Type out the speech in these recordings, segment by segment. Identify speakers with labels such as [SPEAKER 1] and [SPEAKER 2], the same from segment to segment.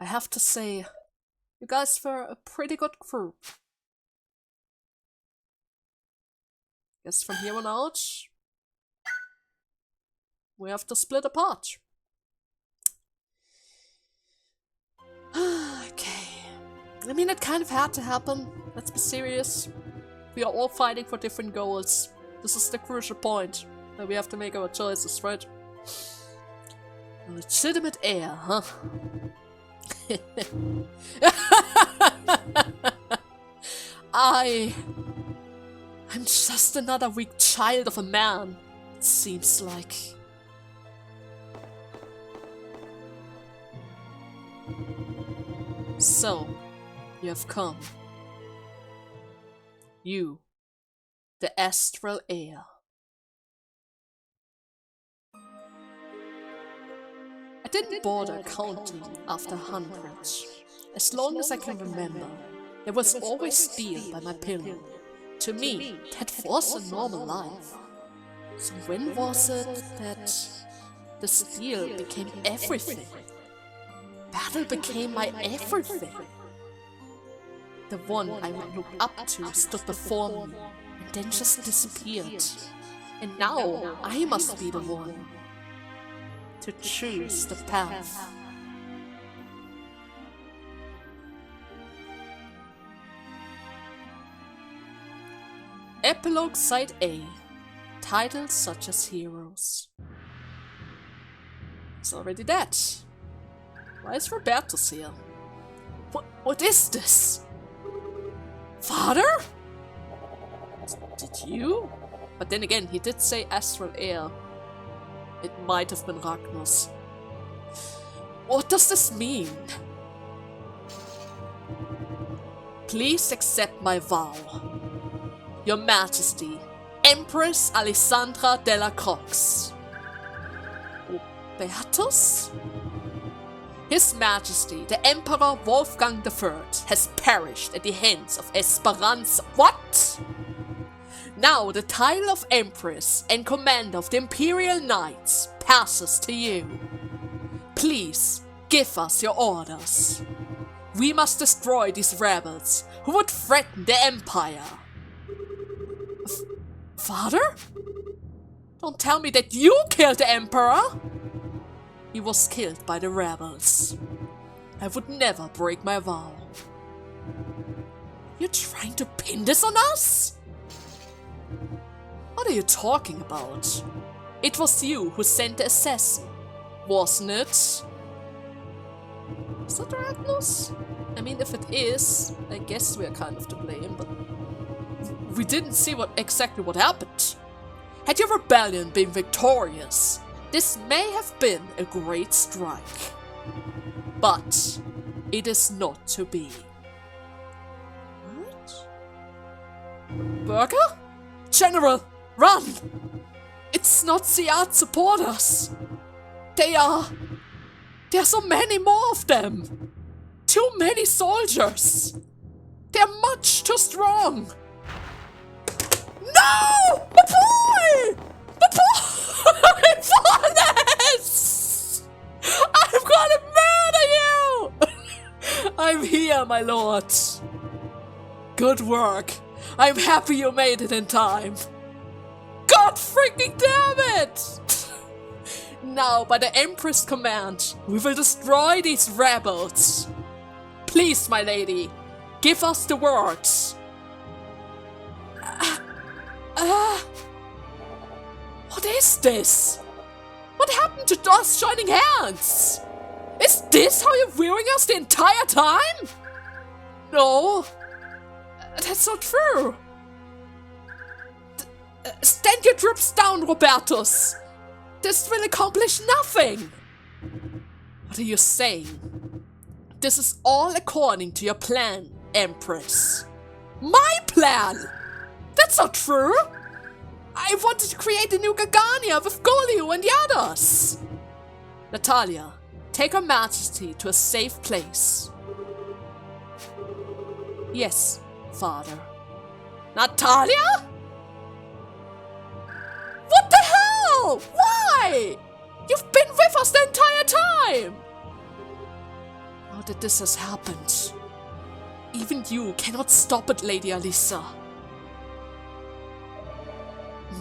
[SPEAKER 1] I have to say, you guys were a pretty good group. Guess from here on out, we have to split apart. Okay. I mean, it kind of had to happen. Let's be serious. We are all fighting for different goals. This is the crucial point. That we have to make our choices, right? A legitimate heir, huh? I'm just another weak child of a man, it seems like. So, you have come. You, the astral heir. I didn't bother counting after hundreds. As long as I can remember, there was always steel by my pillow. To me, that was a normal life. So when was it that the steel became everything? Battle became my everything. The one I would look up to stood before me and then just disappeared. And now I must be the one to choose the path. Epilogue Side A. Titles such as Heroes. It's already dead. Why is ROBERTUS here? What is this? Father? Did you? But then again, he did say astral heir. It might have been RAGNUS. What does this mean? Please accept my vow. Your Majesty, Empress Alessandra della Croix. ROBERTUS? His Majesty, the Emperor Wolfgang III, has perished at the hands of Esperanza. What? Now the title of Empress and Commander of the Imperial Knights passes to you. Please, give us your orders. We must destroy these rebels who would threaten the Empire. Father? Don't tell me that you killed the Emperor! He was killed by the rebels. I would never break my vow. You're trying to pin this on us? What are you talking about? It was you who sent the assassin, wasn't it? Is that RAGNUS? I mean, if it is, I guess we're kind of to blame, but we didn't see exactly what happened. Had your rebellion been victorious, this may have been a great strike. But it is not to be. What? Burger? General, run! It's not Siad supporters. There are so many more of them. Too many soldiers. They're much too strong. No! My boy! My boy! Fathers! I'm gonna murder you! I'm here, my lord. Good work. I'm happy you made it in time. God freaking damn it! Now, by the Empress' command, we will destroy these rebels. Please, my lady, give us the words. What is this? What happened to us joining hands? Is this how you're viewing us the entire time? No, that's not true. Stand your troops down, ROBERTUS. This will accomplish nothing. What are you saying? This is all according to your plan, Empress. My plan? That's not true. I wanted to create a new Gungnir with Giulio and the others. Natalia, take Her Majesty to a safe place. Yes, Father. Natalia? What the hell? Why? You've been with us the entire time. Now that this has happened, even you cannot stop it, Lady Alisa.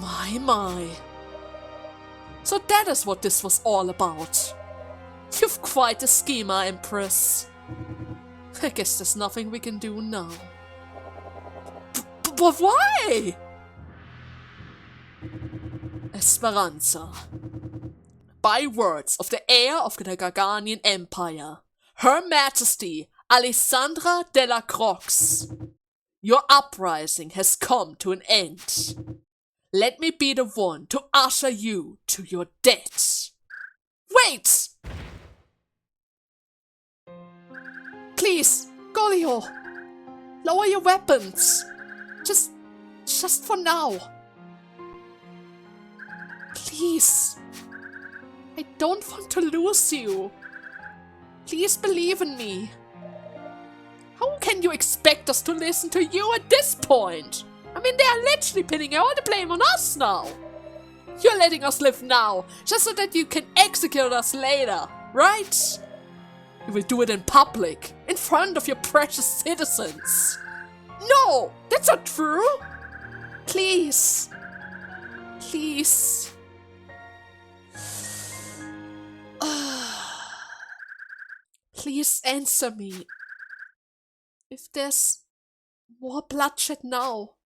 [SPEAKER 1] My. So that is what this was all about. You've quite a schemer, Empress. I guess there's nothing we can do now. But why? Esperanza. By words of the heir of the Garganian Empire, Her Majesty Alessandra de la Croix, your uprising has come to an end. Let me be the one to usher you to your death. Wait! Please, Giulio, lower your weapons. Just for now. Please. I don't want to lose you. Please believe in me. How can you expect us to listen to you at this point? I mean, they are literally pinning all the blame on us now. You're letting us live now, just so that you can execute us later, right? You will do it in public, in front of your precious citizens. No, that's not true. Please. Please. Please answer me. If there's more bloodshed now.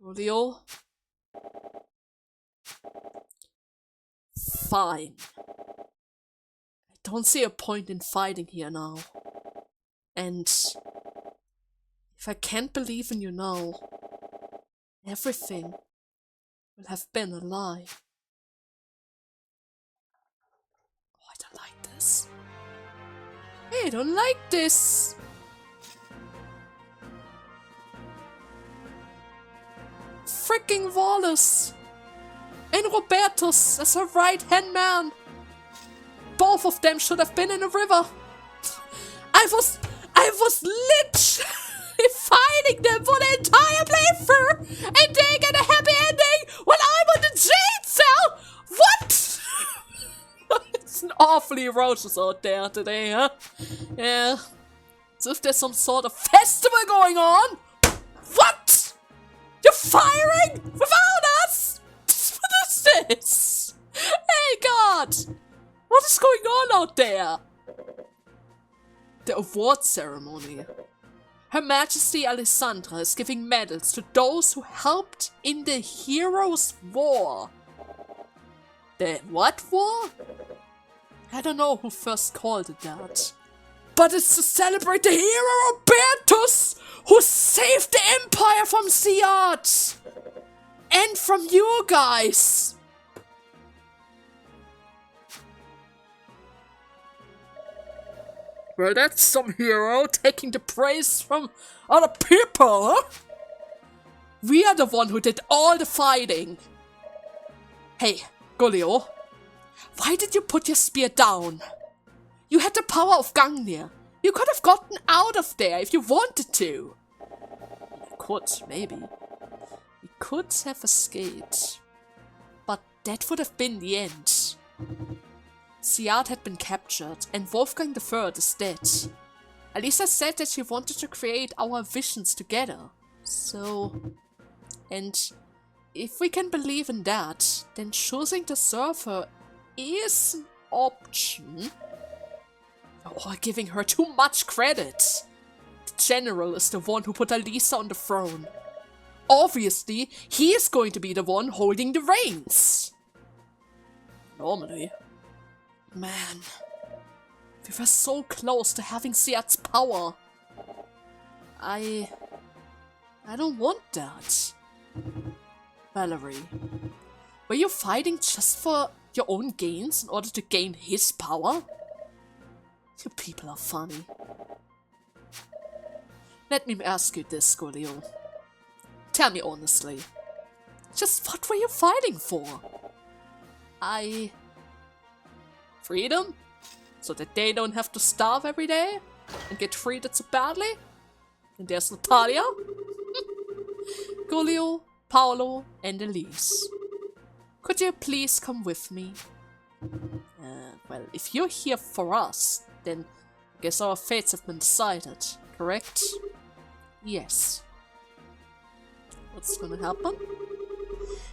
[SPEAKER 1] Giulio? Fine. I don't see a point in fighting here now. And if I can't believe in you now, everything will have been a lie. Oh, I don't like this. I don't like this. Freaking Wallace and Robertus as her right-hand man. Both of them should have been in the river. I was literally fighting them for the entire playthrough, and they get a happy ending when I'm on the jail cell. What? It's an awfully raucous out there today, huh? Yeah. As if there's some sort of festival going on. What? You're firing without us? What is this? Hey, God! What is going on out there? The award ceremony. Her Majesty Alessandra is giving medals to those who helped in the Heroes' War. The what war? I don't know who first called it that. But it's to celebrate the hero Robertus, who saved the Empire from Siad! And from you guys! Well, that's some hero taking the praise from other people, huh? We are the one who did all the fighting. Hey, Giulio, why did you put your spear down? You had the power of Gungnir. You could have gotten out of there if you wanted to. You could, maybe. We could have escaped. But that would have been the end. Siad had been captured, and Wolfgang III is dead. Alisa said that she wanted to create our visions together. So... And if we can believe in that, then choosing to serve her is an option. Or giving her too much credit. The general is the one who put Alisa on the throne. Obviously, he is going to be the one holding the reins. Normally. Man, we were so close to having Siad's power. I don't want that. Valerie, were you fighting just for your own gains in order to gain his power? You people are funny. Let me ask you this, Giulio. Tell me honestly. Just what were you fighting for? Freedom? So that they don't have to starve every day? And get treated so badly? And there's Natalia? Giulio, Paolo, and Elise. Could you please come with me? Well, if you're here for us, then I guess our fates have been decided, correct? Yes. What's gonna happen?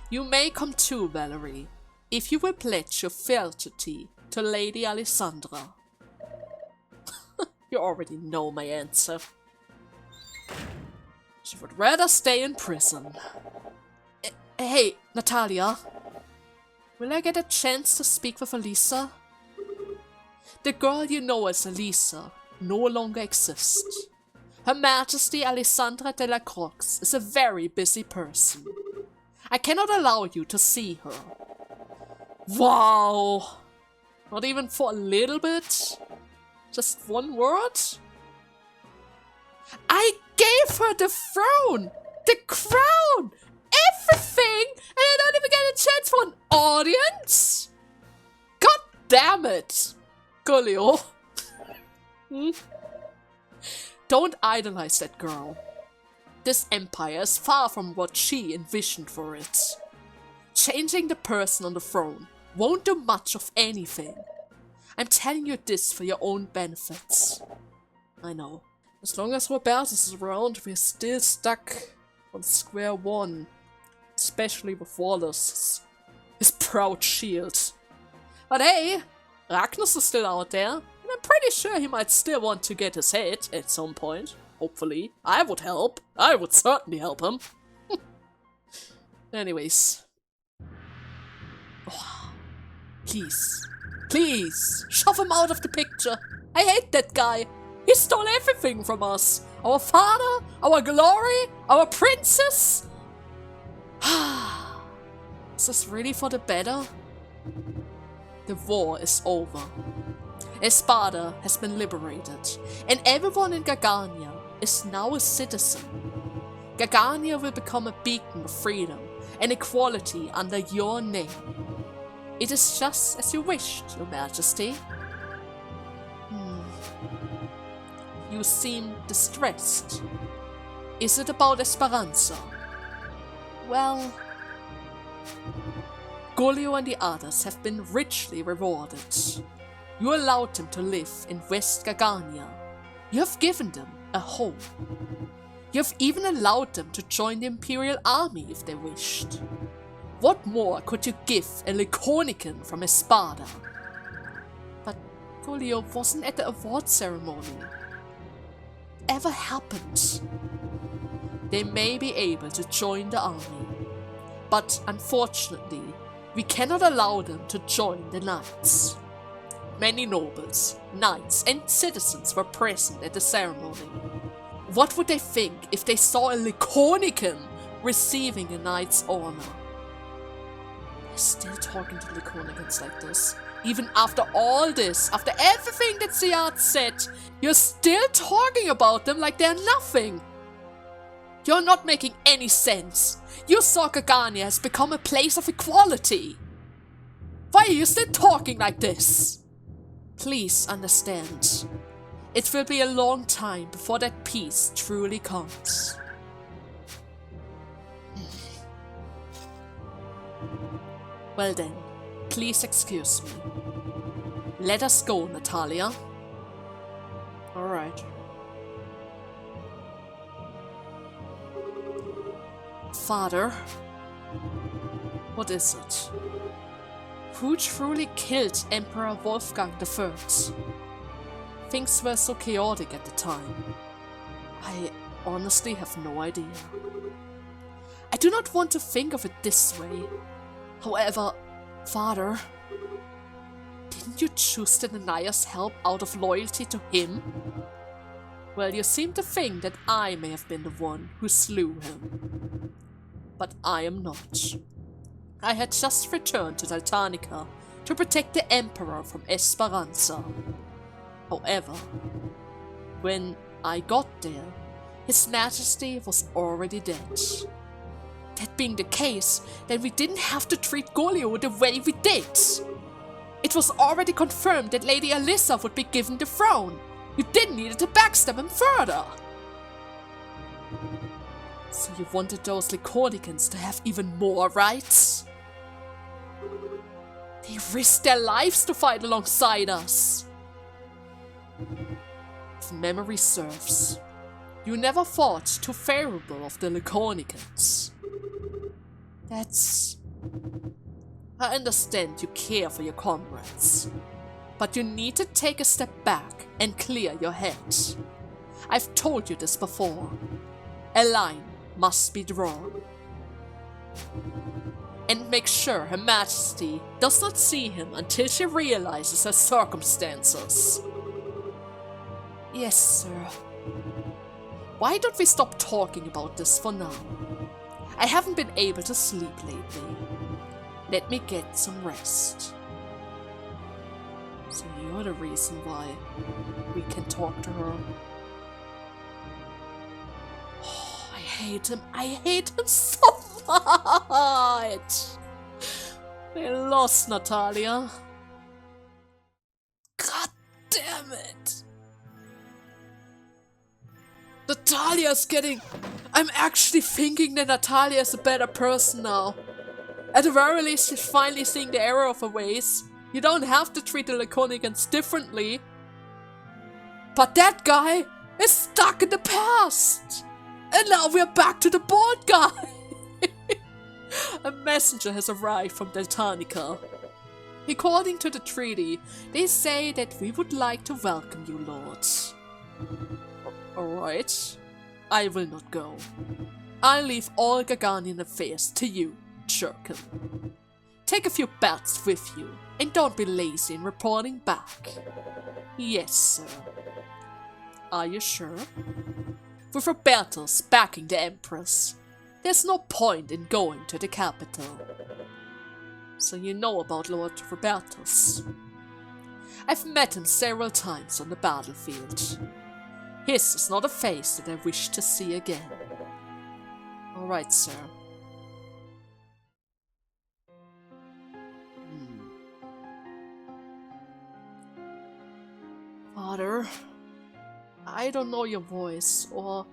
[SPEAKER 1] You may come too, Valerie, if you will pledge your fealty to Lady Alessandra. You already know my answer. She would rather stay in prison. Hey, Natalia. Will I get a chance to speak with Elisa? The girl you know as Elisa no longer exists. Her Majesty Alessandra de la Croix is a very busy person. I cannot allow you to see her. Wow! Not even for a little bit? Just one word? I gave her the throne! The crown! Everything! And I don't even get a chance for an audience? God damn it! Giulio. Don't idolize that girl. This empire is far from what she envisioned for it. Changing the person on the throne won't do much of anything. I'm telling you this for your own benefits. I know. As long as Robertus is around, we're still stuck on square one. Especially with Wallace, his proud shield. But hey, Ragnus is still out there, and I'm pretty sure he might still want to get his head at some point. Hopefully. I would help. I would certainly help him. Anyways. Oh, please. Please, shove him out of the picture. I hate that guy. He stole everything from us. Our father, our glory, our princess. Is this really for the better? The war is over. Espada has been liberated, and everyone in Gargania is now a citizen. Gargania will become a beacon of freedom and equality under your name. It is just as you wished, Your Majesty. You seem distressed. Is it about Esperanza? Well, Giulio and the others have been richly rewarded. You allowed them to live in West Gargania. You have given them a home. You have even allowed them to join the Imperial Army if they wished. What more could you give a Laconican from Espada? But Giulio wasn't at the award ceremony. Ever happened? They may be able to join the army, but unfortunately, we cannot allow them to join the knights. Many nobles, knights, and citizens were present at the ceremony. What would they think if they saw a Laconican receiving a knight's honor? They're still talking to Laconicans like this. Even after all this, after everything that Ziad said, you're still talking about them like they're nothing. You're not making any sense. You saw Gargania has become a place of equality. Why are you still talking like this? Please understand. It will be a long time before that peace truly comes. Well then, please excuse me. Let us go, Natalia. Alright. Father, what is it? Who truly killed Emperor Wolfgang I? Things were so chaotic at the time. I honestly have no idea. I do not want to think of it this way. However, Father, didn't you choose to deny us help out of loyalty to him? Well, you seem to think that I may have been the one who slew him. But I am not. I had just returned to Daltanica to protect the Emperor from Esperanza. However, when I got there, His Majesty was already dead. That being the case, then we didn't have to treat Giulio the way we did. It was already confirmed that Lady Alyssa would be given the throne. You didn't need to backstab him further. So you wanted those Laconicans to have even more rights? They risked their lives to fight alongside us. If memory serves, you never thought too favorable of the Laconicans. I understand you care for your comrades, but you need to take a step back and clear your head. I've told you this before. A line must be drawn. And make sure Her Majesty does not see him until she realizes her circumstances. Yes, sir. Why don't we stop talking about this for now? I haven't been able to sleep lately. Let me get some rest. So you're the reason why we can talk to her. Oh, I hate him. I hate him so much. They lost Natalia. God damn it. Natalia's getting... I'm actually thinking that Natalia is a better person now. At the very least, she's finally seeing the error of her ways. You don't have to treat the Laconicans differently. But that guy is stuck in the past. And now we're back to the bald guy. A messenger has arrived from Deltanica. According to the treaty, they say that we would like to welcome you, lords. Alright, I will not go. I'll leave all Garganian affairs to you, Shurkin. Take a few bats with you, and don't be lazy in reporting back. Yes, sir. Are you sure? With Robertus backing the Empress, there's no point in going to the capital. So you know about Lord Robertus. I've met him several times on the battlefield. His is not a face that I wish to see again. Alright, sir. Father, I don't know your voice or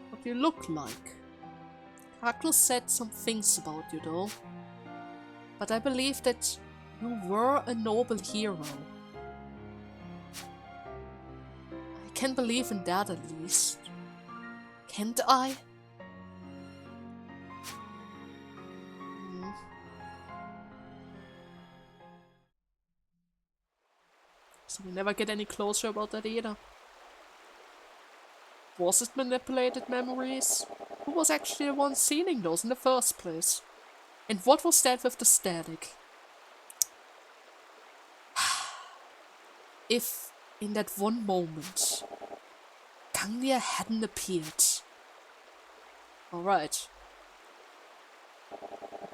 [SPEAKER 1] what you look like. Atlus said some things about you though. But I believe that you were a noble hero. I can believe in that at least. Can't I? So we never get any closure about that either. Was it manipulated memories? Who was actually the one seeing those in the first place? And what was that with the static? If in that one moment Gungnir hadn't appeared. Alright.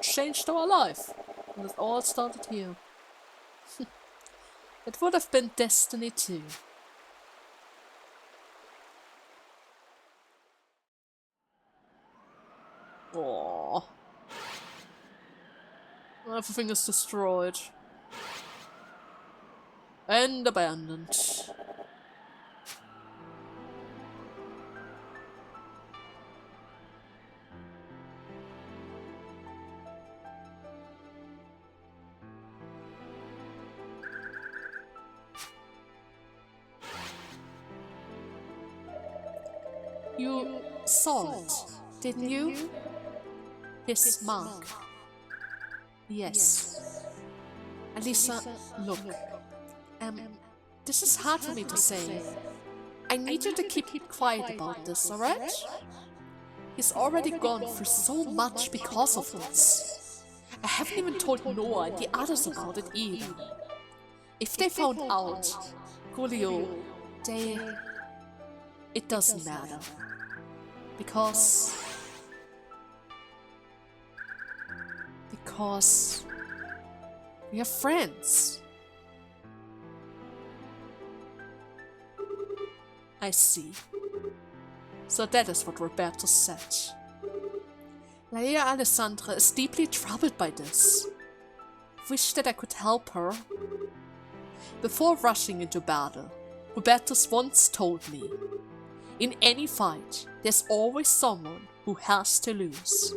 [SPEAKER 1] Changed our life. And it all started here. It would have been destiny too. Aww. Everything is destroyed. And abandoned. You saw it, didn't you? His mark. Yes. Alisa, look. This is hard for me to say. I need you to keep quiet about this, alright? He's already gone through so much because of this. I haven't even told Noah and the others about it either. If they found out, Giulio, it doesn't matter. Because we are friends. I see. So that is what Robertus said. Leia Alessandra is deeply troubled by this. Wish that I could help her. Before rushing into battle, Robertus once told me, in any fight, there's always someone who has to lose.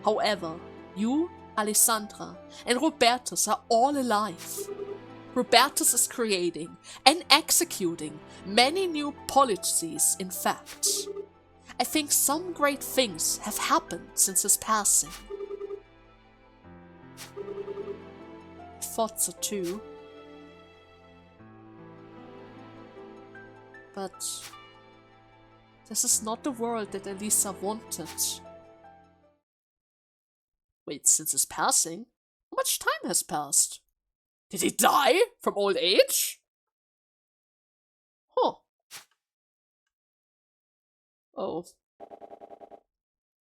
[SPEAKER 1] However, you Alessandra, and Robertus are all alive. Robertus is creating and executing many new policies, in fact. I think some great things have happened since his passing. I thought so too. But this is not the world that Elisa wanted. Wait, since his passing? How much time has passed? Did he die from old age? Huh. Oh.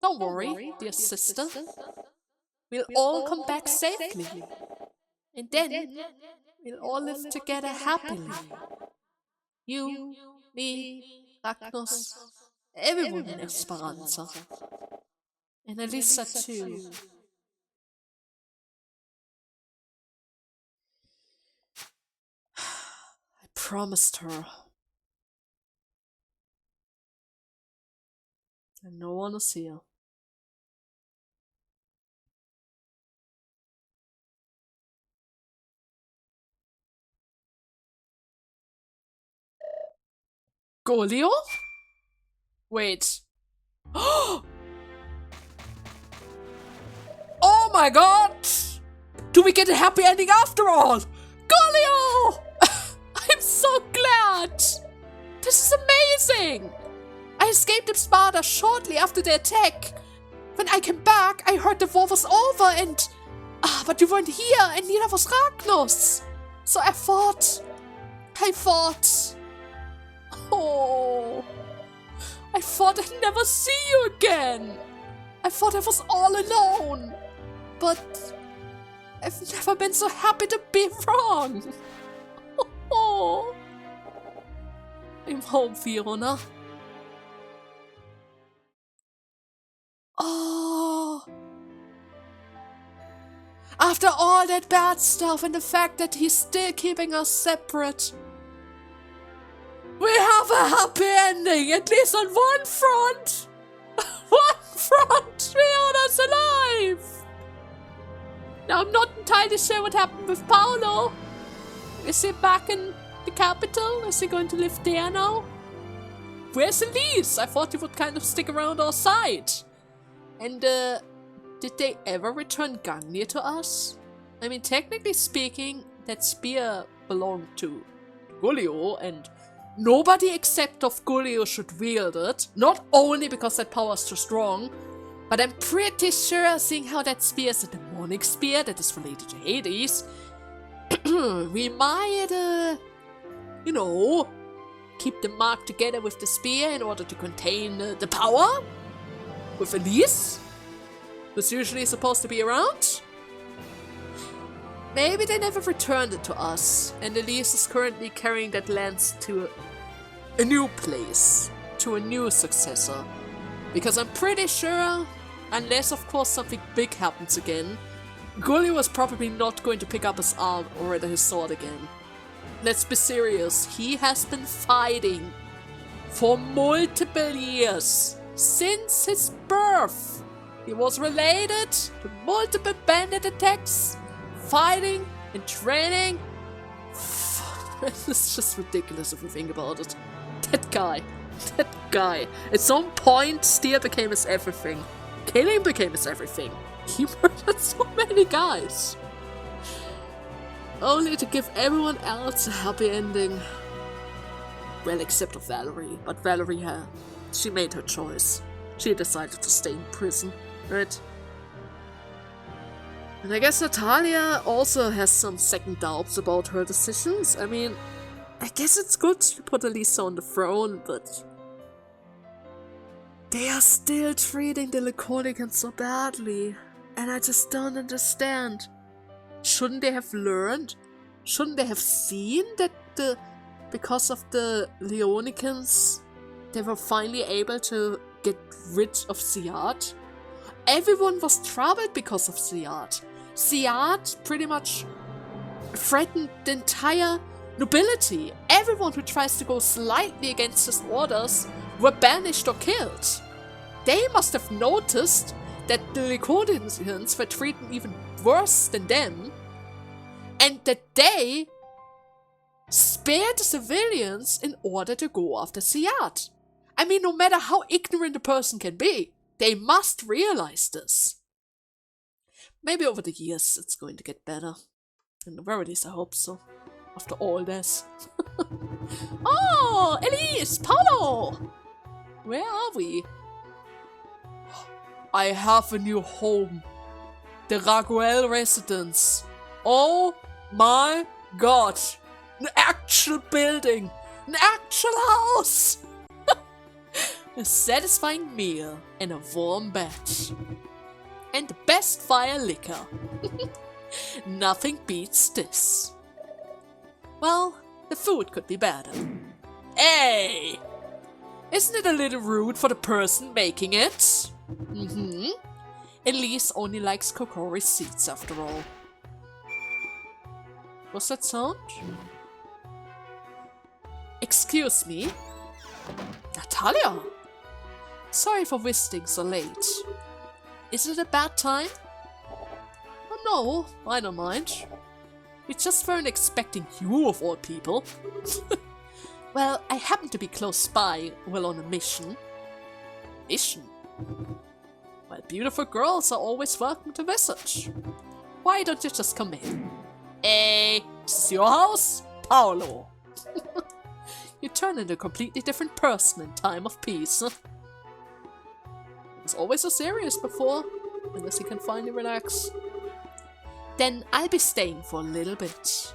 [SPEAKER 1] Don't worry, dear sister. We'll all come back safely. And then we'll all live together happily. You, me, RAGNUS, everyone in Esperanza. And Elisa too. I promised her. And no one is here. Giulio? Wait. Oh my god! Do we get a happy ending after all? Giulio! I'm so glad! This is amazing! I escaped in Sparta shortly after the attack. When I came back, I heard the war was over and... but you weren't here and neither was RAGNUS. So I thought... Oh... I thought I'd never see you again. I thought I was all alone. But... I've never been so happy to be wrong. Oh... I'm home, Fiona. Oh. After all that bad stuff and the fact that he's still keeping us separate, we have a happy ending, at least on one front. One front, Fiona's alive. Now I'm not entirely sure what happened with Paolo. Is he back in the capital? Is he going to live there now? Where's Elise? I thought he would kind of stick around our side. And, did they ever return Gungnir to us? I mean, technically speaking, that spear belonged to Giulio, and nobody except of Giulio should wield it. Not only because that power is too strong, but I'm pretty sure, seeing how that spear is a demonic spear that is related to Hades, we might, you know, keep the mark together with the spear in order to contain the power. With Elise, who's usually supposed to be around. Maybe they never returned it to us, and Elise is currently carrying that lance to a new place, to a new successor. Because I'm pretty sure, unless of course something big happens again, Giulio is probably not going to pick up his arm or rather his sword again. Let's be serious, he has been fighting for multiple years. Since his birth, he was related to multiple bandit attacks, fighting and training. It's just ridiculous if we think about it. That guy. At some point, Steer became his everything. Killing became his everything. He murdered so many guys. Only to give everyone else a happy ending. Well, except of Valerie. But Valerie, she made her choice. She decided to stay in prison, right? And I guess Natalia also has some second doubts about her decisions. I mean, I guess it's good to put Elisa on the throne, but... they are still treating the Laconicans so badly. And I just don't understand. Shouldn't they have learned? Shouldn't they have seen that because of the Leonicans, they were finally able to get rid of Siad? Everyone was troubled because of Siad. Siad pretty much threatened the entire nobility. Everyone who tries to go slightly against his orders were banished or killed. They must have noticed that the Lycodians were treated even worse than them, and that they spared the civilians in order to go after Siyad. I mean, no matter how ignorant a person can be, they must realize this. Maybe over the years it's going to get better. In the very least, I hope so. After all this. Oh, Elise! Paulo! Where are we? I have a new home. The Raguel residence. Oh my god! An actual building! An actual house! A satisfying meal and a warm bed. And the best fire liquor. Nothing beats this. Well, the food could be better. Hey! Isn't it a little rude for the person making it? Elise only likes Kokori seeds after all. What's that sound? Excuse me? Natalia! Sorry for visiting so late. Is it a bad time? Oh no, I don't mind. We just weren't expecting you of all people. Well, I happen to be close by, well on a mission. Mission? Well, beautiful girls are always welcome to visit. Why don't you just come in? Hey, this is your house? Paolo. You turn into a completely different person in time of peace. It was always so serious before, unless you can finally relax. Then I'll be staying for a little bit.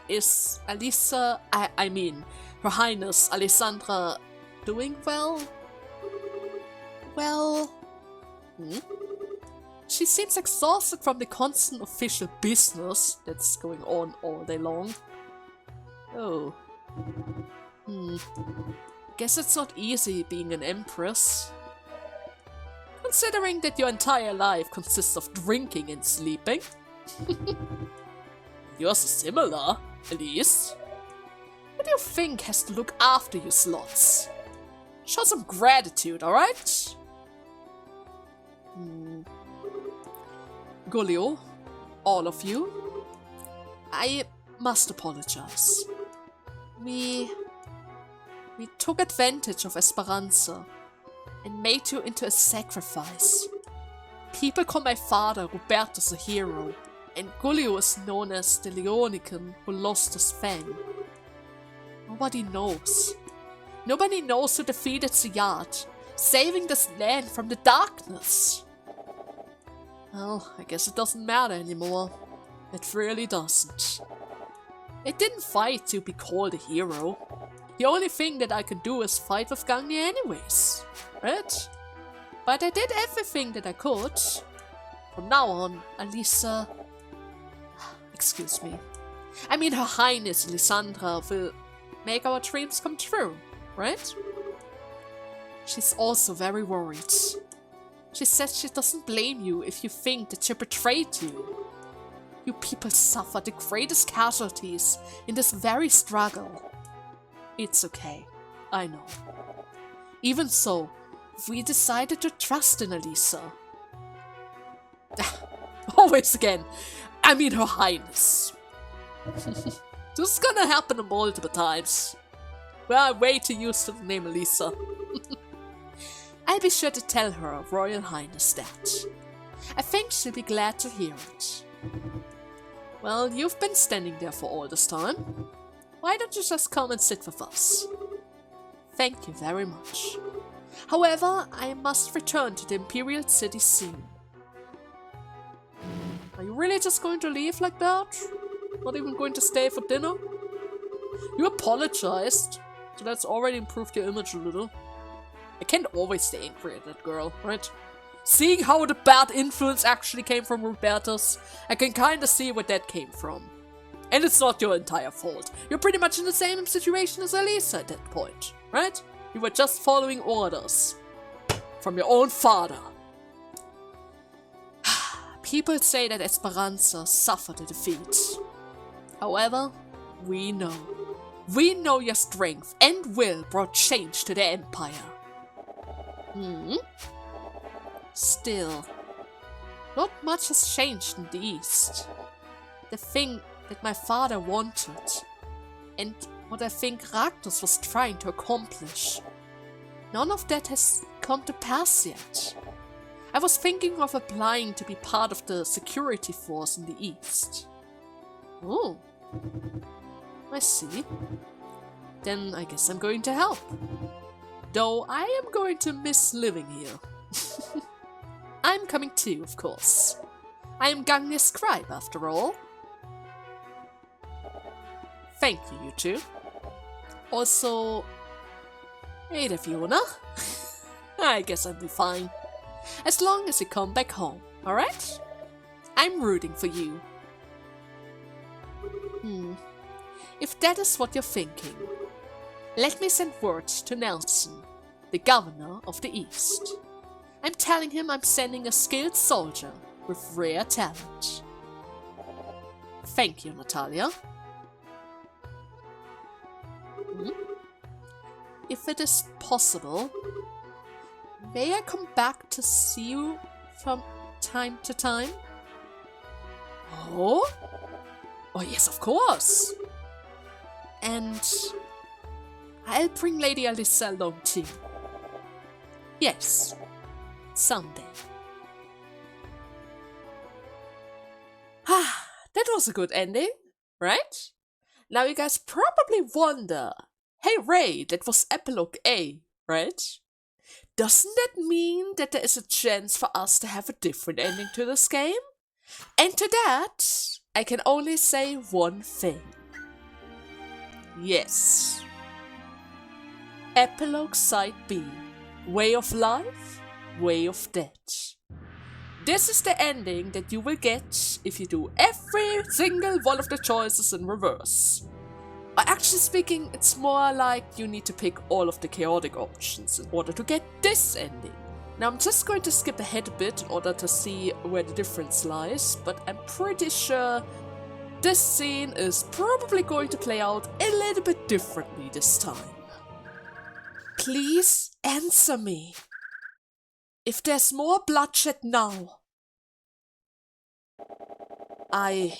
[SPEAKER 1] Is Alisa, I mean, Her Highness Alessandra, doing well? Well... She seems exhausted from the constant official business that's going on all day long. Oh. Guess it's not easy being an empress. Considering that your entire life consists of drinking and sleeping. Yours is similar, Elise. What do you think has to look after you slots? Show some gratitude, alright? Giulio, all of you, I must apologize. We took advantage of Esperanza and made you into a sacrifice. People call my father Robertus a hero, and Giulio is known as the Leonican who lost his fang. Nobody knows. Nobody knows who defeated Siyad, saving this land from the darkness. Well, I guess it doesn't matter anymore. It really doesn't. I didn't fight to be called a hero. The only thing that I can do is fight with Gungnir anyways, right? But I did everything that I could. From now on, Alisa... Excuse me. I mean, Her Highness Alessandra will make our dreams come true, right? She's also very worried. She says she doesn't blame you if you think that she betrayed you. You people suffer the greatest casualties in this very struggle. It's okay, I know. Even so, we decided to trust in Alisa. Always again. I mean, Her Highness. This is gonna happen multiple times. Well, I'm way too used to the name Alisa. I'll be sure to tell her Royal Highness that. I think she'll be glad to hear it. Well, you've been standing there for all this time. Why don't you just come and sit with us? Thank you very much. However, I must return to the Imperial City soon. Are you really just going to leave like that? Not even going to stay for dinner? You apologized, so that's already improved your image a little. I can't always stay angry at that girl, right? Seeing how the bad influence actually came from Robertus, I can kinda see where that came from. And it's not your entire fault. You're pretty much in the same situation as Alisa at that point, right? You were just following orders from your own father. People say that Esperanza suffered a defeat. However, we know. We know your strength and will brought change to the Empire. Still, not much has changed in the East. The thing that my father wanted, and what I think RAGNUS was trying to accomplish, none of that has come to pass yet. I was thinking of applying to be part of the security force in the East. Oh, I see. Then I guess I'm going to help. Though I am going to miss living here. I'm coming too, of course. I am Gungnir's scribe, after all. Thank you, you two. Also, hey there, Fiona. I guess I'll be fine. As long as you come back home, alright? I'm rooting for you. If that is what you're thinking, let me send word to Nelson, the governor of the East. I'm telling him I'm sending a skilled soldier with rare talent. Thank you, Natalia. If it is possible, may I come back to see you from time to time? Oh? Oh yes, of course! And I'll bring Lady Alyssa along too. Yes, someday. That was a good ending, right? Now you guys probably wonder, hey Ray, that was Epilogue A, right? Doesn't that mean that there is a chance for us to have a different ending to this game? And to that, I can only say one thing. Yes. Epilogue Side B. Way of Life, Way of Death. This is the ending that you will get if you do every single one of the choices in reverse. Or actually speaking, it's more like you need to pick all of the chaotic options in order to get this ending. Now I'm just going to skip ahead a bit in order to see where the difference lies, but I'm pretty sure this scene is probably going to play out a little bit differently this time. Please answer me. If there's more bloodshed now, I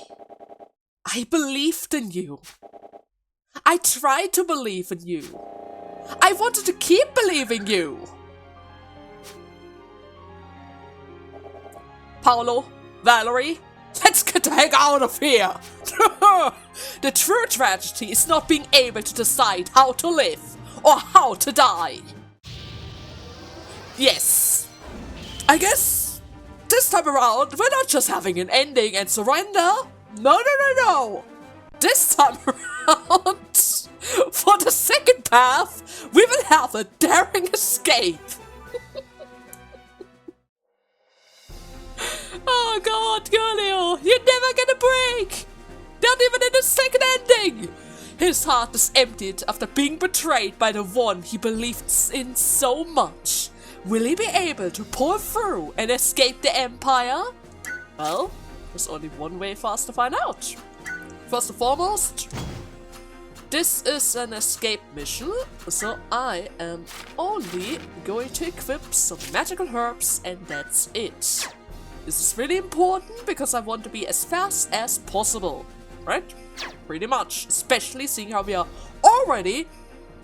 [SPEAKER 1] believed in you. I tried to believe in you. I wanted to keep believing you. Paolo, Valerie, let's get the heck out of here. The true tragedy is not being able to decide how to live or how to die. Yes, I guess this time around we're not just having an ending and surrender. No. This time around, for the second path, we will have a daring escape. Oh god, Giulio, you're never gonna break! Not even in the second ending! His heart is emptied after being betrayed by the one he believed in so much. Will he be able to pull through and escape the Empire? Well, there's only one way for us to find out. First and foremost, this is an escape mission, so I am only going to equip some magical herbs and that's it. This is really important because I want to be as fast as possible, right? Pretty much, especially seeing how we are already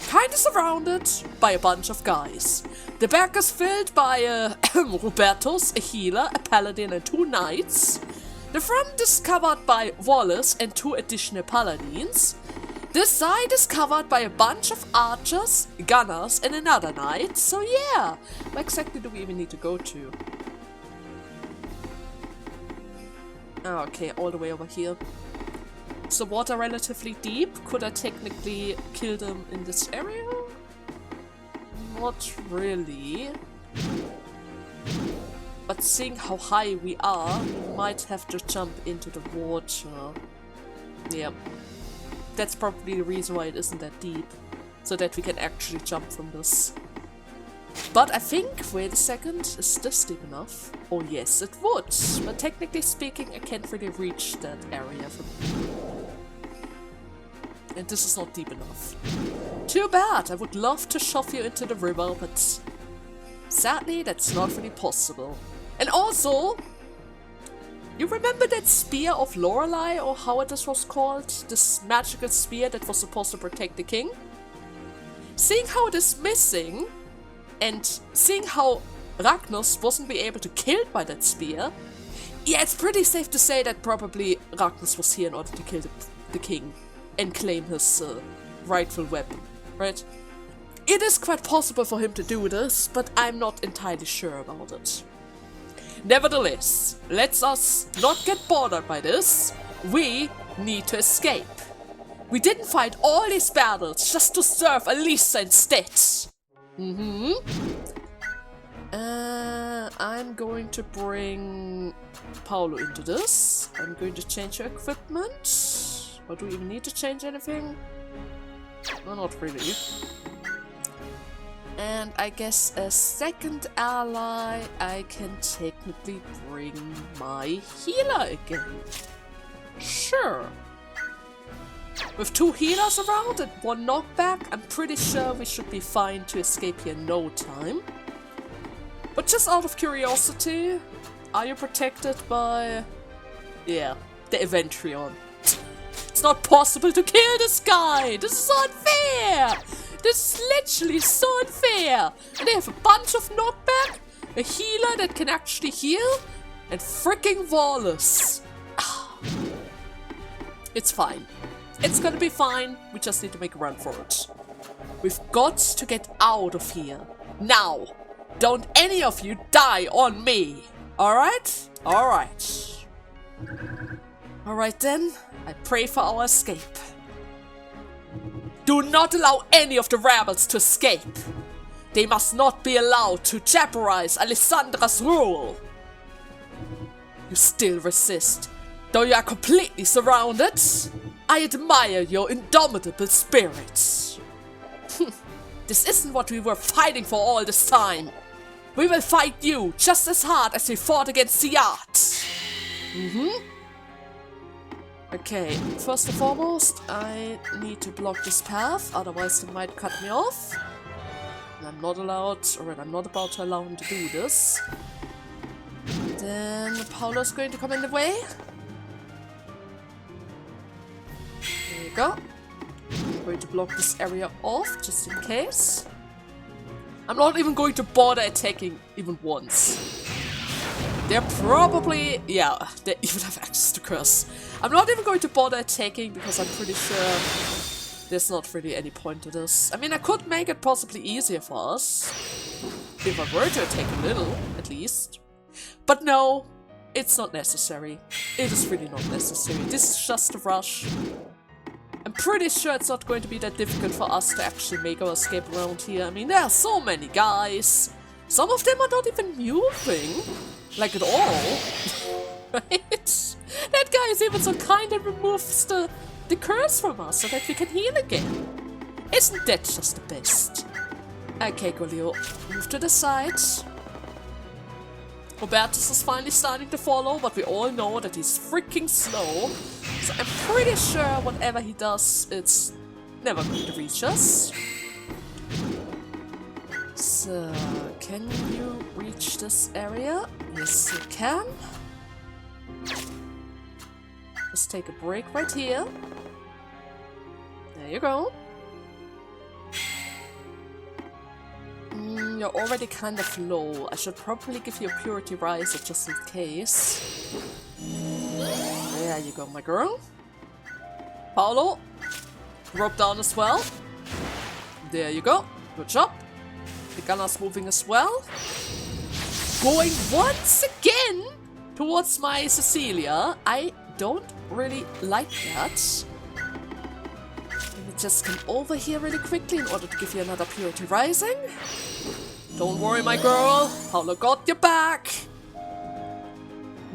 [SPEAKER 1] kind of surrounded by a bunch of guys. The back is filled by ROBERTUS, a healer, a paladin and 2 knights. The front is covered by Wallace and 2 additional paladins. This side is covered by a bunch of archers, gunners and another knight. So yeah, where exactly do we even need to go to? Oh, okay, all the way over here. Is the water relatively deep? Could I technically kill them in this area? Not really. But seeing how high we are, we might have to jump into the water. Yeah. That's probably the reason why it isn't that deep. So that we can actually jump from this. But I think, wait a second, is this deep enough? Oh yes, it would. But technically speaking, I can't really reach that area from here. And this is not deep enough. Too bad, I would love to shove you into the river, but Sadly, that's not really possible. And also, you remember that spear of Lorelei, or how it was called? This magical spear that was supposed to protect the king? Seeing how it is missing, and seeing how Ragnus wasn't be able to kill by that spear, yeah, it's pretty safe to say that probably Ragnus was here in order to kill the king and claim his rightful weapon, right? It is quite possible for him to do this, but I'm not entirely sure about it. Nevertheless, let's us not get bothered by this. We need to escape. We didn't fight all these battles just to serve Elisa instead. I'm going to bring Paolo into this. I'm going to change your equipment. Or do we even need to change anything? No, not really. And I guess a second ally, I can technically bring my healer again. Sure. With 2 healers around and 1 knockback, I'm pretty sure we should be fine to escape here in no time. But just out of curiosity, are you protected by... yeah, the Eventreon? It's not possible to kill this guy! This is unfair! This is literally so unfair! And they have a bunch of knockback, a healer that can actually heal, and freaking Wallace. It's fine. It's gonna be fine, we just need to make a run for it. We've got to get out of here. Now! Don't any of you die on me! Alright? Alright. Alright then, I pray for our escape. Do not allow any of the rebels to escape. They must not be allowed to jeopardize Alessandra's rule. You still resist, though you are completely surrounded. I admire your indomitable spirit. This isn't what we were fighting for all this time. We will fight you just as hard as we fought against Siat. Okay, first and foremost, I need to block this path, otherwise they might cut me off. And I'm not allowed, or I'm not about to allow him to do this. Then Paolo's going to come in the way. There you go. I'm going to block this area off, just in case. I'm not even going to bother attacking even once. They're probably... yeah, they even have access to curse. I'm not even going to bother attacking because I'm pretty sure there's not really any point to this. I mean, I could make it possibly easier for us. If I were to attack a little, at least. But no, it's not necessary. It is really not necessary. This is just a rush. I'm pretty sure it's not going to be that difficult for us to actually make our escape around here. I mean, there are so many guys. Some of them are not even moving. Like at all. Right? That guy is even so kind and removes the curse from us so that we can heal again. Isn't that just the best? Okay, Giulio, move to the side. Robertus is finally starting to follow, but we all know that he's freaking slow. So I'm pretty sure whatever he does, it's never going to reach us. So, can you reach this area? Yes, you can. Let's take a break right here. There you go. You're already kind of low. I should probably give you a Purity Riser just in case. There you go, my girl. Paolo, drop down as well. There you go. Good job. The gunner's moving as well. Going once again towards my Cecilia. I don't really like that. Let me just come over here really quickly in order to give you another Purity Rising. Don't worry, my girl. Paolo got your back.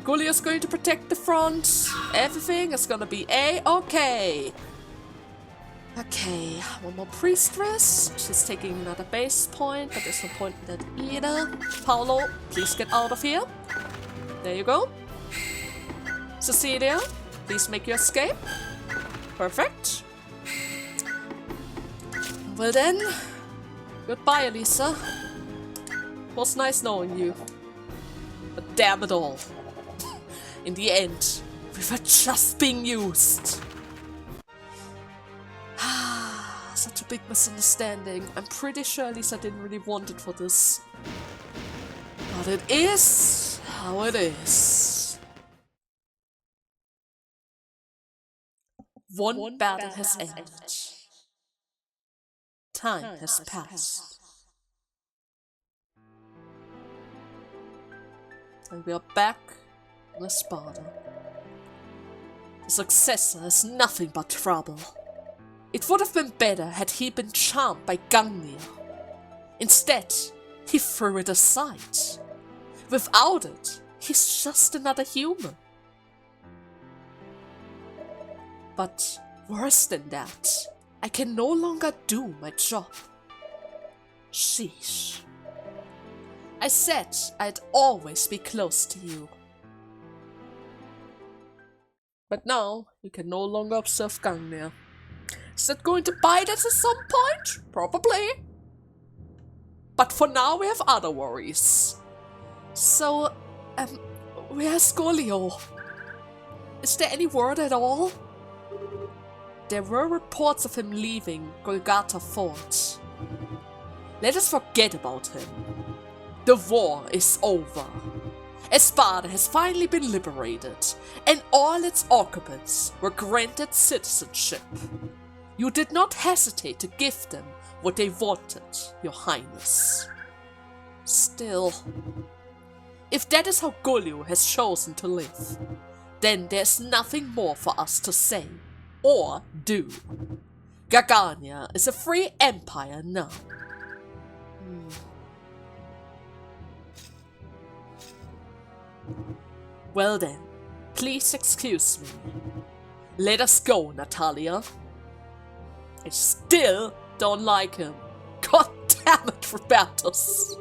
[SPEAKER 1] Giulio's going to protect the front. Everything is gonna be A-okay. Okay, one more Priestress. She's taking another base point, but there's no point in that either. Paolo, please get out of here. There you go. Cecilia, please make your escape. Perfect. Well then, goodbye, Elisa. was nice knowing you. But damn it all. In the end, we were just being used. Such a big misunderstanding. I'm pretty sure Lisa didn't really want it for this. But it is how it is. One battle has ended. Time has passed. And we are back in Sparta. The successor is nothing but trouble. It would have been better had he been charmed by Gungnir. Instead, he threw it aside. Without it, he's just another human. But worse than that, I can no longer do my job. Sheesh. I said I'd always be close to you. But now, you can no longer observe Gungnir. Is that going to bite us at some point? Probably. But for now we have other worries. So, where's Giulio? Is there any word at all? There were reports of him leaving Golgotha Fort. Let us forget about him. The war is over. Sparta has finally been liberated, and all its occupants were granted citizenship. You did not hesitate to give them what they wanted, Your Highness. Still, if that is how Giulio has chosen to live, then there's nothing more for us to say or do. Gargania is a free empire now. Well then, please excuse me. Let us go, Natalia. I still don't like him. God damn it, Robertus.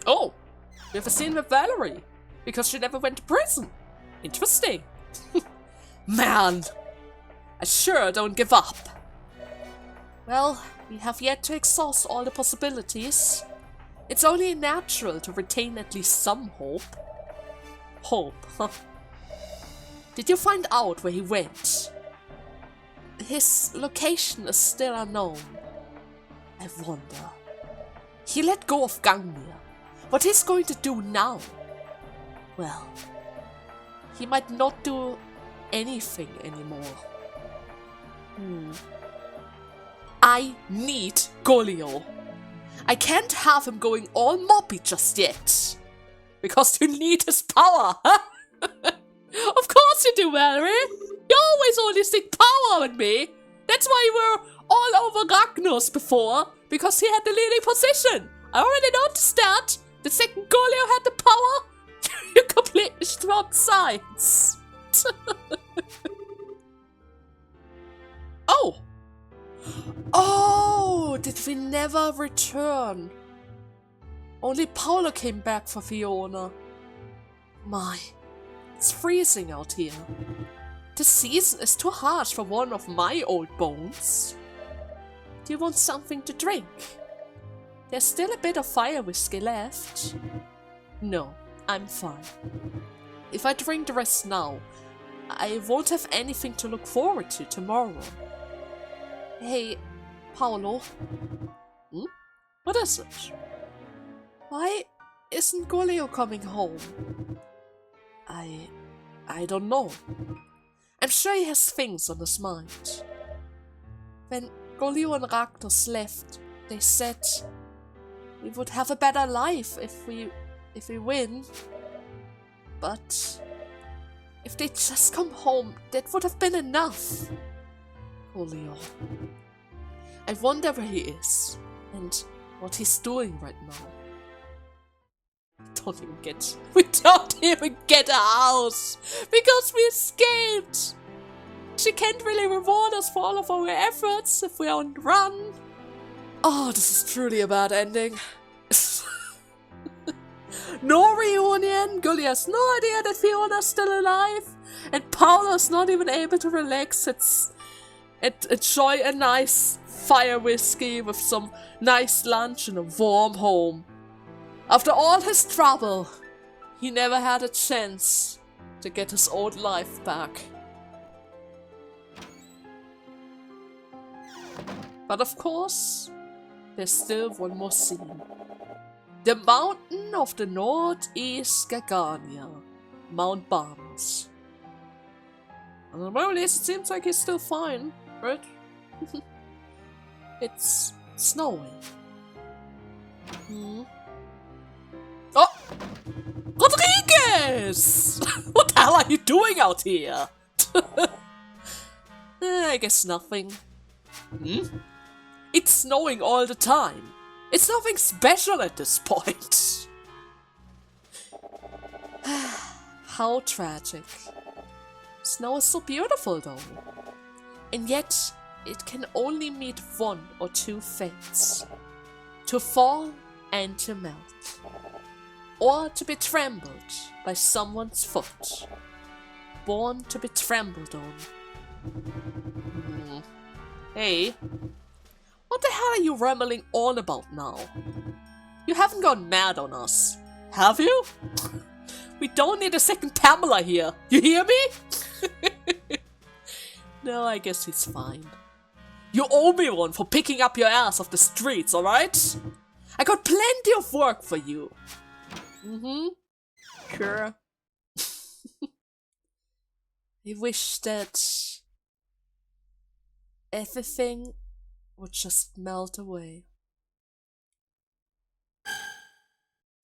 [SPEAKER 1] Oh, we have a scene with Valerie, because she never went to prison. Interesting. Man, I sure don't give up. Well, we have yet to exhaust all the possibilities. It's only natural to retain at least some hope. Hope, huh? Did you find out where he went? His location is still unknown. I wonder. He let go of Gungnir. What he's going to do now? Well, he might not do anything anymore. I need Giulio. I can't have him going all moppy just yet. Because you need his power, huh? Of course you do, Valerie. You always only seek power in me. That's why you were all over RAGNUS before. Because he had the leading position. I already noticed that. The second Giulio had the power, you completely dropped sides. Oh! Oh, did we never return? Only Paolo came back for Fiona. My, it's freezing out here. The season is too harsh for one of my old bones. Do you want something to drink? There's still a bit of fire whiskey left. No, I'm fine. If I drink the rest now, I won't have anything to look forward to tomorrow. Hey, Paolo. What is it? Why isn't Giulio coming home? I don't know. I'm sure he has things on his mind. When Giulio and RAGNUS left, they said we would have a better life if we win. But if they just come home, that would have been enough. Giulio. I wonder where he is and what he's doing right now. We don't even get a house because we escaped. She can't really reward us for all of our efforts if we're on the run. Oh, this is truly a bad ending. No reunion. Giulio has no idea that Fiona's still alive, and Paolo's not even able to relax and enjoy a nice fire whiskey with some nice lunch and a warm home. After all his trouble, he never had a chance to get his old life back. But of course, there's still one more scene. The mountain of the northeast Gungnir, Mount Barnes. Well, at least it seems like he's still fine, right? It's snowing. Oh! Rodriguez! What the hell are you doing out here? I guess nothing. It's snowing all the time. It's nothing special at this point. How tragic. Snow is so beautiful though. And yet, it can only meet one or two fates. To fall and to melt. Or to be trampled by someone's foot. Born to be trampled on. Hey, what the hell are you rambling on about now? You haven't gone mad on us, have you? We don't need a second Pamela here, you hear me? No, I guess he's fine. You owe me one for picking up your ass off the streets, alright? I got plenty of work for you. Sure. I wish that everything would just melt away.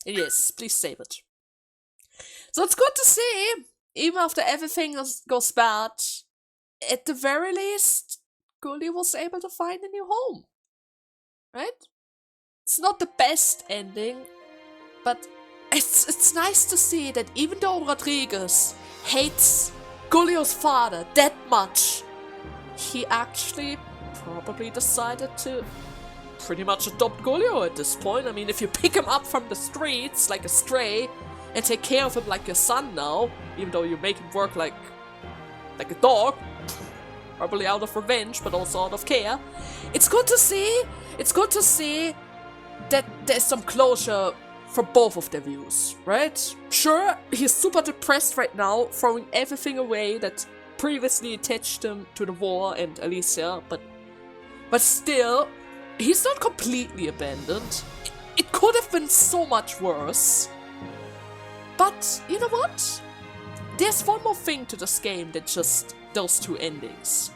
[SPEAKER 1] Yes, please save it. So it's good to see, even after everything goes bad, at the very least, Giulio was able to find a new home. Right? It's not the best ending, but it's nice to see that even though Rodriguez hates Giulio's father that much, he actually probably decided to pretty much adopt Giulio at this point. I mean, if you pick him up from the streets like a stray and take care of him like your son now, even though you make him work like a dog, probably out of revenge, but also out of care, it's good to see that there's some closure for both of their views, right? Sure, he's super depressed right now, throwing everything away that previously attached him to the war and Alicia, but still, he's not completely abandoned. It could have been so much worse. But, you know what? There's one more thing to this game than just those two endings.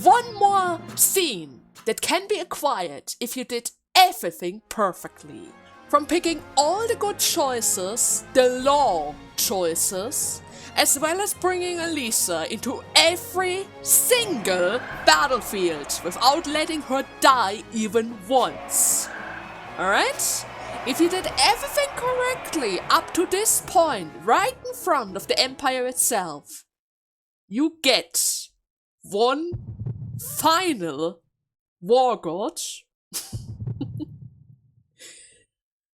[SPEAKER 1] One more scene that can be acquired if you did everything perfectly. From picking all the good choices, the law choices, as well as bringing Elisa into every single battlefield without letting her die even once. Alright? If you did everything correctly up to this point, right in front of the Empire itself, you get one final war god.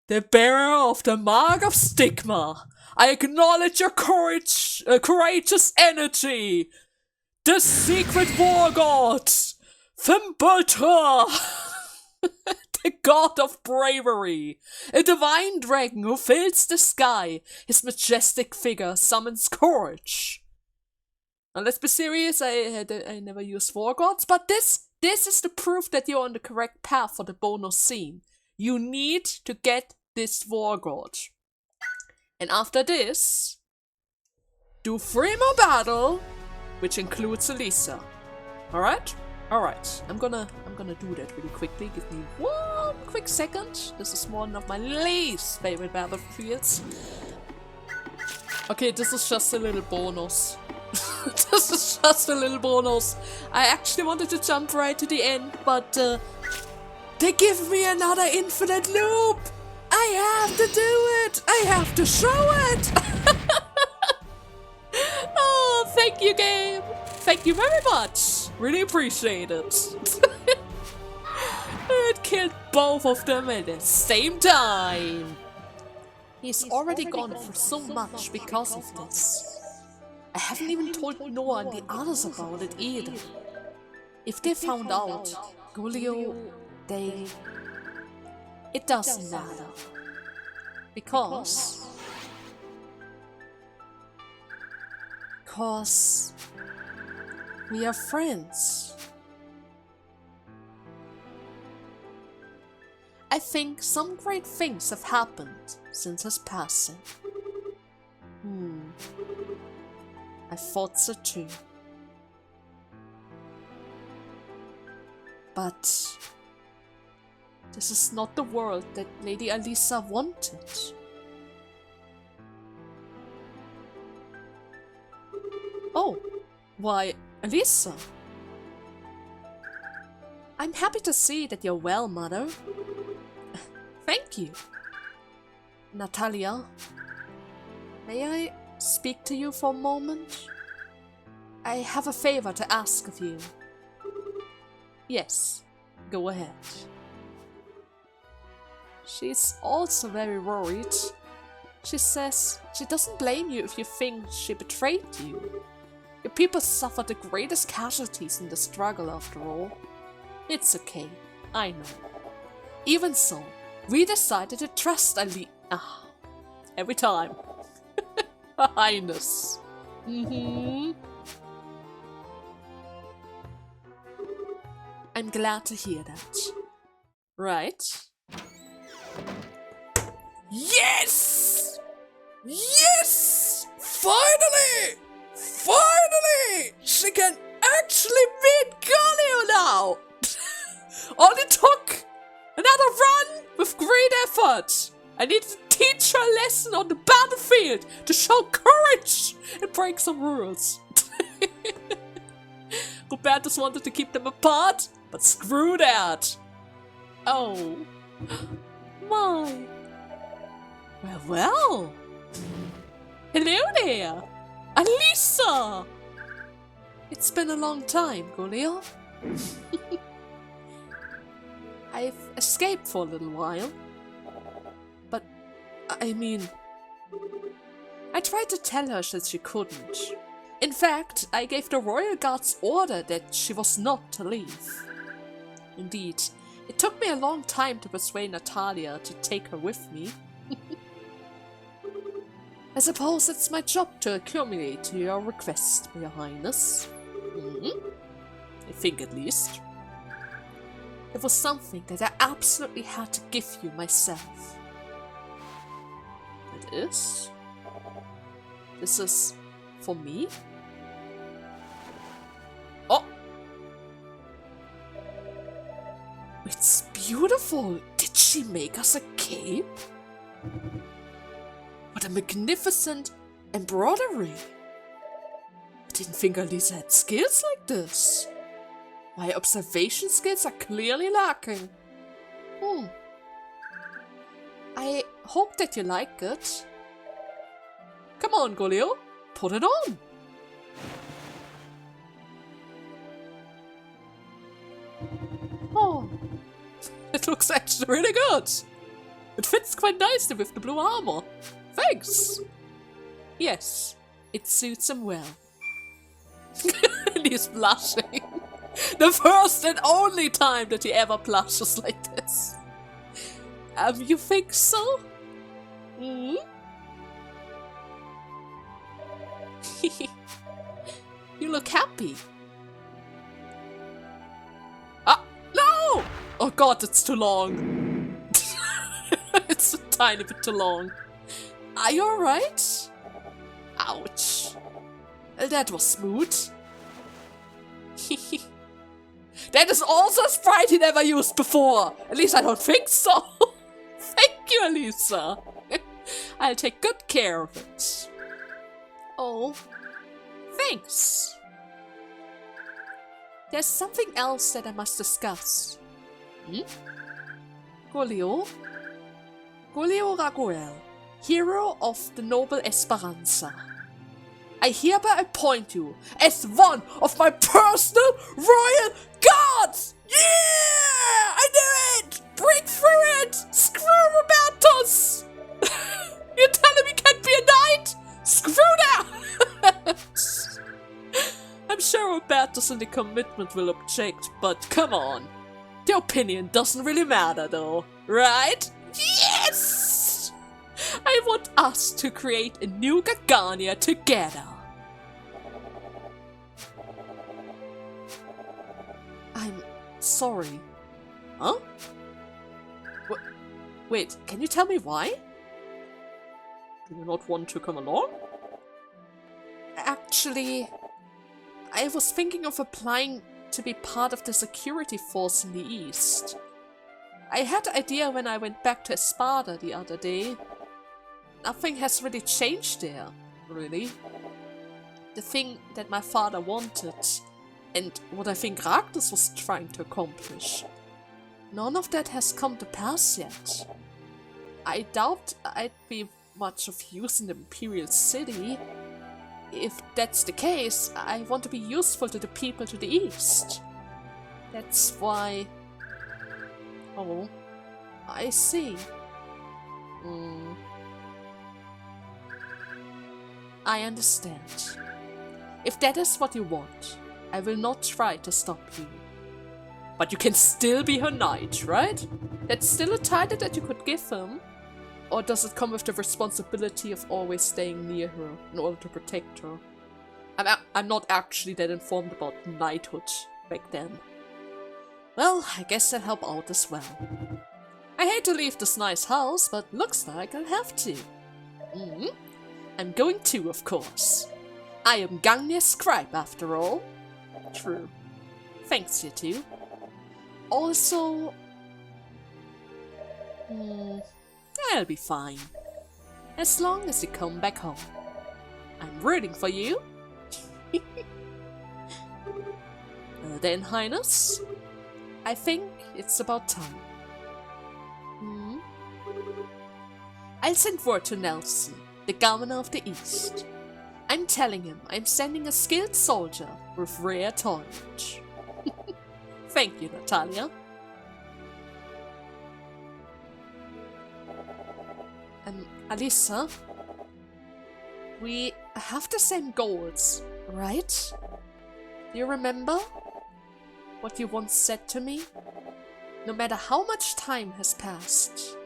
[SPEAKER 1] The bearer of the mark of stigma. I acknowledge your courageous energy. The secret war god, Fimbultor, the god of bravery, a divine dragon who fills the sky. His majestic figure summons courage. Now let's be serious. I never used war gods, but this is the proof that you're on the correct path for the bonus scene. You need to get this war god. And after this, do 3 more battle, which includes Elisa. Alright? Alright. I'm gonna do that really quickly. Give me one quick second. This is one of my least favorite battlefields. Okay, this is just a little bonus. This is just a little bonus. I actually wanted to jump right to the end, but they give me another infinite loop! I have to do it! I have to show it! Oh, thank you, game! Thank you very much! Really appreciate it. It killed both of them at the same time! He's already gone through so much because of this. I haven't even told Noah and the others about it either. If they found out, Giulio, it doesn't matter. Because we are friends. I think some great things have happened since his passing. I thought so too. But this is not the world that Lady Alisa wanted. Oh, why, Alisa? I'm happy to see that you're well, Mother. Thank you. Natalia, may I speak to you for a moment? I have a favor to ask of you. Yes, go ahead. She's also very worried. She says she doesn't blame you if you think she betrayed you. Your people suffered the greatest casualties in the struggle after all. It's okay, I know. Even so, we decided to trust every time. Her Highness. I'm glad to hear that. Right? Yes! Yes! Finally! Finally! She can actually beat Giulio now! Only took another run with great effort. I need to teach her a lesson on the battlefield to show courage and break some rules. Robertus wanted to keep them apart, but screw that. Oh. My. Well. Hello there. Alisa! It's been a long time, Giulio. I've escaped for a little while. But, I mean... I tried to tell her that she couldn't. In fact, I gave the royal guards order that she was not to leave. Indeed, it took me a long time to persuade Natalia to take her with me. I suppose it's my job to accumulate to your request, Your Highness. I think at least. It was something that I absolutely had to give you myself. It is? This is for me? Oh! It's beautiful! Did she make us a cape? What a magnificent embroidery! I didn't think Alisa had skills like this. My observation skills are clearly lacking. I hope that you like it. Come on, Giulio, put it on. Oh, it looks actually really good. It fits quite nicely with the blue armor. Thanks. Yes, it suits him well. And he's blushing. The first and only time that he ever blushes like this. You think so? You look happy. Ah, no! Oh god, it's too long. It's a tiny bit too long. Are you alright? Ouch. That was smooth. That is also a sprite he never used before. At least I don't think so. Thank you, Alisa. I'll take good care of it. Oh, thanks. There's something else that I must discuss. Giulio? Giulio Raguel, hero of the noble Esperanza. I hereby appoint you as one of my personal royal guards! Yeah! I knew it! Break through it! Screw Robertus! You're telling me can't be a knight? Screw that! I'm sure Robertus and the commitment will object, but come on. The opinion doesn't really matter though, right? Yes! I want us to create a new Gungnir together. I'm sorry. Huh? Wait, can you tell me why? Do you not want to come along? Actually, I was thinking of applying to be part of the security force in the East. I had the idea when I went back to Espada the other day. Nothing has really changed there, really. The thing that my father wanted, and what I think RAGNUS was trying to accomplish, none of that has come to pass yet. I doubt I'd be much of use in the Imperial City. If that's the case, I want to be useful to the people to the east. That's why... Oh, I see. I understand. If that is what you want, I will not try to stop you. But you can still be her knight, right? That's still a title that you could give him. Or does it come with the responsibility of always staying near her in order to protect her? I'm not actually that informed about knighthood back then. Well, I guess I'll help out as well. I hate to leave this nice house, but looks like I'll have to. I'm going too, of course. I am Gungnir's scribe, after all. True. Thanks, you two. Also... I'll be fine. As long as you come back home. I'm rooting for you. Then, Highness, I think it's about time. I'll send word to Nelson, the governor of the East. I'm telling him I'm sending a skilled soldier with rare knowledge. Thank you, Natalia. Alisa, we have the same goals, right? Do you remember what you once said to me? No matter how much time has passed,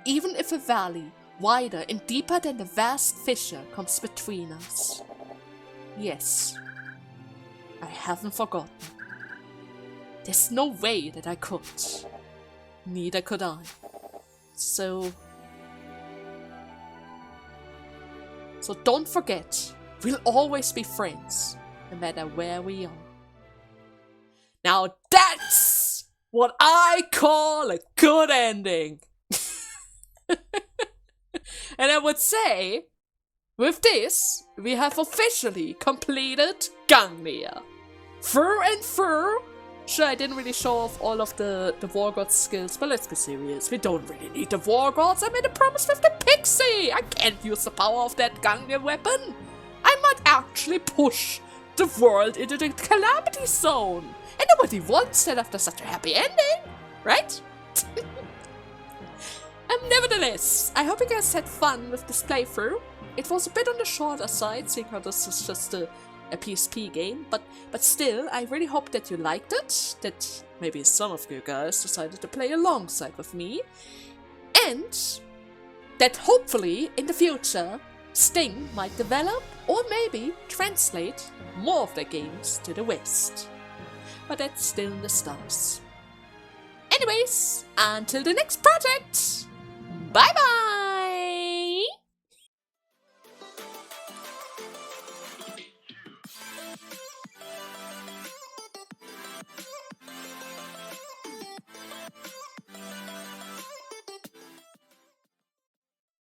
[SPEAKER 1] even if a valley wider and deeper than the vast fissure comes between us. Yes, I haven't forgotten. There's no way that I could. Neither could I. So don't forget, we'll always be friends, no matter where we are. Now that's what I call a good ending. And I would say, with this, we have officially completed Gungnir. Through and through. Sure, I didn't really show off all of the War God skills, but let's be serious. We don't really need the War Gods. I made a promise with the Pixie. I can't use the power of that Gungnir weapon. I might actually push the world into the Calamity Zone. And nobody wants that after such a happy ending, right? Nevertheless, I hope you guys had fun with this playthrough. It was a bit on the shorter side, seeing how this is just a PSP game, but still, I really hope that you liked it, that maybe some of you guys decided to play alongside with me, and that hopefully in the future, Sting might develop or maybe translate more of their games to the West. But that's still in the stars. Anyways, until the next project, bye bye!